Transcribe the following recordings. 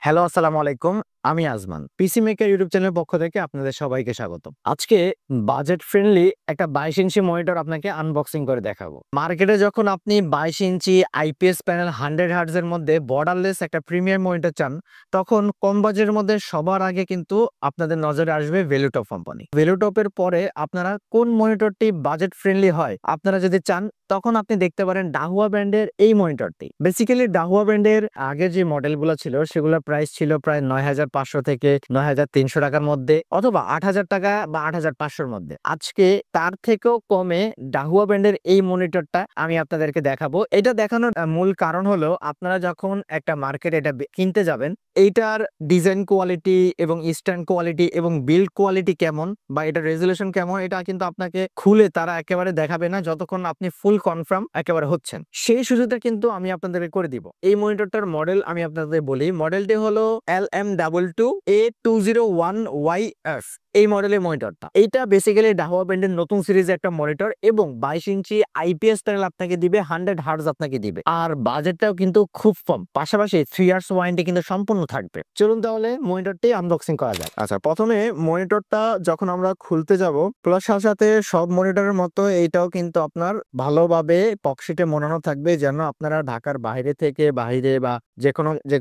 Hello, আসসালামু আলাইকুম। আমি আজমান। পিসি মেকার ইউটিউব চ্যানেলের পক্ষ থেকে আপনাদের সবাইকে স্বাগতম। আজকে বাজেট ফ্রেন্ডলি একটা 22 ইঞ্চি মনিটর আপনাকে আনবক্সিং করে দেখাবো। মার্কেটে যখন আপনি 22 ইঞ্চি আইপিএস প্যানেল 100 হার্টজ এর মধ্যে বর্ডারলেস একটা প্রিমিয়াম মনিটর চান, তখন কম বাজেটের মধ্যে সবার আগে কিন্তু আপনাদের নজরে আসবে ভেলুটপ কোম্পানি। ভেলুটপের পরে আপনারা কোন মনিটরটি বাজেট ফ্রেন্ডলি হয় আপনারা যদি চান, তখন আপনি দেখতে পারেন ডাহুয়া ব্র্যান্ডের এই মনিটরটি। বেসিক্যালি ডাহুয়া ব্র্যান্ডের আগে যে মডেলগুলো ছিল সেগুলোর প্রাইস ছিল প্রায় ৯,৫০০ থেকে ৯,৩০০ টাকার মধ্যে, অথবা ৮,০০০ টাকা বা ৮,৫০০-র মধ্যে। আজকে তার থেকেও কমে ডাহুয়া ব্র্যান্ডের এই মনিটরটা আমি আপনাদেরকে দেখাবো। এটা দেখানোর মূল কারণ হলো, আপনারা যখন একটা মার্কেটে এটা কিনতে যাবেন, এইটার ডিজাইন কোয়ালিটি এবং স্ট্যান্ড কোয়ালিটি এবং বিল্ড কোয়ালিটি কেমন বা এটার রেজুলেশন কেমন, এটা কিন্তু আপনাকে খুলে তারা একেবারে দেখাবে না যতক্ষণ আপনি ফুল কনফার্ম একেবারে হচ্ছেন। সেই সুযোগটা কিন্তু আমি আপনাদেরকে করে দিব। এই মনিটরটার মডেল আমি আপনাদের বলি। মডেলটি হলো LM22A201YF। এই মডেলের মনিটরটা, এইটা বেসিক্যালি ডাহুয়া ব্র্যান্ডের নতুন সিরিজের একটা মনিটর এবং 22 ইঞ্চি আইপিএস প্যানেল আপনাকে দিবে, 100 হার্টজ আপনাকে দিবে, আর বাজেটটাও কিন্তু খুব কম। পাশাপাশি 3 ইয়ার্স ওয়ারেন্টি কিন্তু সম্পূর্ণ থাকবে। চলুন তাহলে মনিটরটি আনবক্সিং করা যাক। আচ্ছা, প্রথমে মনিটরটা যখন আমরা খুলতে যাব, প্লাস সাথে সাথে সব মনিটরের মতো এইটাও কিন্তু আপনার ভালোভাবে পকেটে মোড়ানো থাকবে, যেন আপনারা ঢাকার বাইরে থেকে বাহিরে বা যে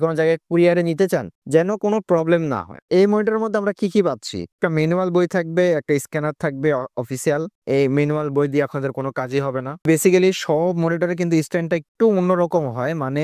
কোনো জায়গায় কুরিয়ারে নিতে চান, যেন কোনো প্রবলেম না হয়। এই মনিটরের মধ্যে আমরা কি কি পাচ্ছি? একটা ম্যানুয়াল বই থাকবে, একটা স্ক্যানার থাকবে অফিসিয়াল। এই ম্যানুয়াল বই দিয়ে আপনাদের কোনো কাজই হবে না। বেসিক্যালি সব মনিটরে কিন্তু স্ট্যান্ডটা একটু অন্যরকম হয়, মানে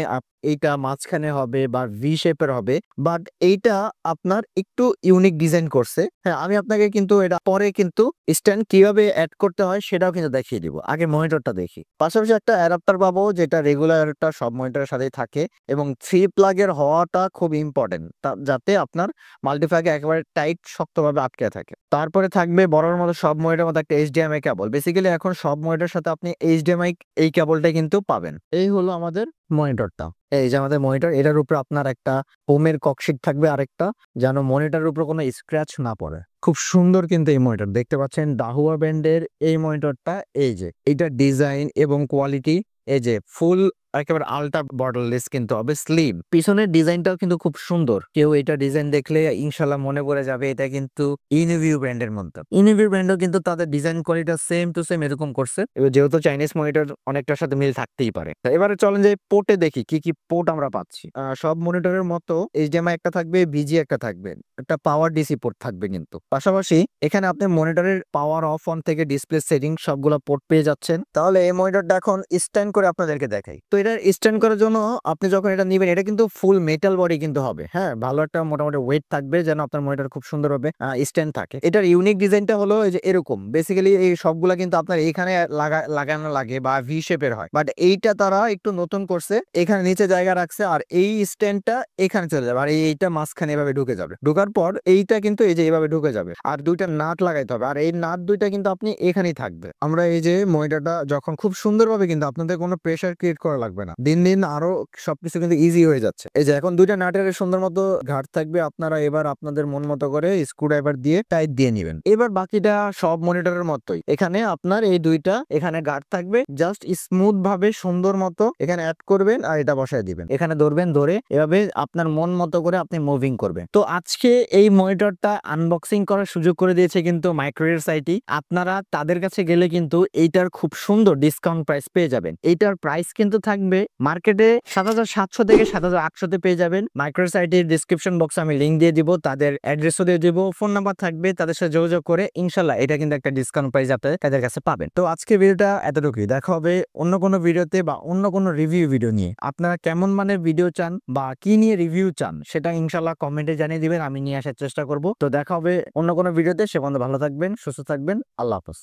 এইটা মাঝখানে হবে বা ভি শেপের হবে, বাট এইটা আপনার একটু ইউনিক ডিজাইন করছে। হ্যাঁ, আমি আপনাকে কিন্তু এটা পরে কিন্তু স্ট্যান্ড কিভাবে অ্যাড করতে হয় সেটাও কিন্তু দেখিয়ে দিব। আগে মনিটরটা দেখি। পাশাপাশি একটা অ্যাডাপ্টার পাবো, যেটা রেগুলারটা সব মনিটরের সাথেই থাকে এবং 3 প্লাগের হওয়াটা খুব ইম্পর্টেন্ট, যাতে আপনার মাল্টিপ্লাগে একেবারে টাইট শক্তভাবে আটকে থাকে। তারপরে থাকবে বড়র মতো সব মনিটরের মধ্যে একটা এইচডিএমআই কেবল। বেসিক্যালি এখন সব মনিটরের সাথে আপনি এইচডিএমআই এই কেবলটা কিন্তু পাবেন। এই হলো আমাদের মনিটরটা। এই যে আমাদের মনিটর, এটার উপরে আপনার একটা ফোমের ককশিট থাকবে আরেকটা, যেন মনিটরের উপরে কোনো স্ক্র্যাচ না পড়ে। খুব সুন্দর কিন্তু এই মনিটর, দেখতে পাচ্ছেন ডাহুয়া ব্র্যান্ডের এই মনিটরটা। এই যে এইটার ডিজাইন এবং কোয়ালিটি, এই যে ফুল একেবারে আলট্রা বর্ডারলেস কিন্তু হবে, স্লিম। পিছনের ডিজাইনটাও কিন্তু খুব সুন্দর। কেউ এটা ডিজাইন দেখলে ইনশাল্লাহ মনে পড়ে যাবে এটা কিন্তু ইনভিউ ব্র্যান্ডের মধ্যে। ইনভিউ ব্র্যান্ডও কিন্তু তাদের design quality same to same এরকম করছে। এবার যেহেতু চাইনিজ মনিটর অনেকটার সাথে মিল থাকতেই পারে। এবারে চলেন যে পোর্টে দেখি কি কি পোর্ট আমরা পাচ্ছি। সব মনিটরের মতো এইচডিএমআই একটা থাকবে, বিজি একটা থাকবে, একটা পাওয়ার ডিসি পোর্ট থাকবে। কিন্তু পাশাপাশি এখানে আপনি মনিটরের পাওয়ার অফ অন থেকে ডিসপ্লে সেটিং সবগুলো পোর্ট পেয়ে যাচ্ছেন। তাহলে এই মনিটরটা এখন স্ট্যান্ড করে আপনাদেরকে দেখাই। তো এটা স্ট্যান্ড করার জন্য আপনি যখন এটা নিবেন, এটা কিন্তু ফুল মেটাল বডি কিন্তু হবে। হ্যাঁ, ভালো একটা মোটামুটি ওয়েট থাকবে, যেন আপনার মনিটর খুব সুন্দরভাবে স্ট্যান্ড থাকে। এটার ইউনিক ডিজাইনটা হলো এই যে এরকম। বেসিক্যালি এই সবগুলা কিন্তু আপনার এখানে লাগানো লাগে বা ভি শেপের হয়, বাট এইটা তারা একটু নতুন করছে, এখানে নিচে জায়গা রাখছে, আর এই স্ট্যান্ডটা এখানে চলে যাবে, আর এইটা মাঝখানে এভাবে ঢুকে যাবে। ঢোকার পর এইটা কিন্তু এই যে এইভাবে ঢুকে যাবে, আর দুইটা নাট লাগাইতে হবে, আর এই নাট দুইটা কিন্তু আপনি এখানেই থাকবে। আমরা এই যে মনিটরটা যখন খুব সুন্দরভাবে, কিন্তু আপনাদের কোনো প্রেসার ক্রিয়েট করা লাগবে না, দিন দিন আরো সবকিছু কিন্তু ইজি হয়ে যাচ্ছে। এই যে এখন দুইটা নাটের সুন্দর মতো ঘাট থাকবে, আপনারা এবার আপনাদের মন মতো করে স্ক্রুড্রাইভার দিয়ে টাইট দিয়ে নিবেন। এবার বাকিটা সব মনিটরের মতোই, এখানে আপনার এই দুইটা এখানে গার্ড থাকবে, জাস্ট স্মুথ ভাবে সুন্দর মতো এখানে অ্যাড করবেন আর এটা বসায় দিবেন। এখানে ধরবেন, ধরে এভাবে আপনার মন মতো করে আপনি মুভিং করবেন। তো আজকে এই মনিটরটা আনবক্সিং করার সুযোগ করে দিয়েছে কিন্তু মাইক্রোয়ের সাইটই। আপনারা তাদের কাছে গেলে কিন্তু এইটার খুব সুন্দর ডিসকাউন্ট প্রাইস পেয়ে যাবেন। এইটার প্রাইস কিন্তু থাকবে মার্কেটে ৭,৭০০ থেকে ৭,৮০০ পেয়ে যাবেন। মাইক্রোয়ের সাইটের ডিসক্রিপশন বক্সে আমি লিঙ্ক দিয়ে দিব, তাদের অ্যাড্রেসও দিয়ে দিব, ফোন নাম্বার থাকবে, তাদের সাথে যোগাযোগ করে ইনশাল্লাহ এটা কিন্তু একটা ডিসকাউন্ট প্রাইস আপনাদের তাদের কাছে পাবেন। তো আজকে ভিডিওটা এতটুকুই, দেখা হবে অন্য কোনো ভিডিওতে বা অন্য কোনো রিভিউ ভিডিও নিয়ে। আপনারা কেমন মানের ভিডিও চান বা কি নিয়ে রিভিউ চান সেটা ইনশাল্লাহ কমেন্টে জানিয়ে দিবেন, আমি নিয়ে আসার চেষ্টা করব। তো দেখা হবে অন্য কোনো ভিডিওতে। সে পর্যন্ত ভালো থাকবেন, সুস্থ থাকবেন। আল্লাহ হাফেজ।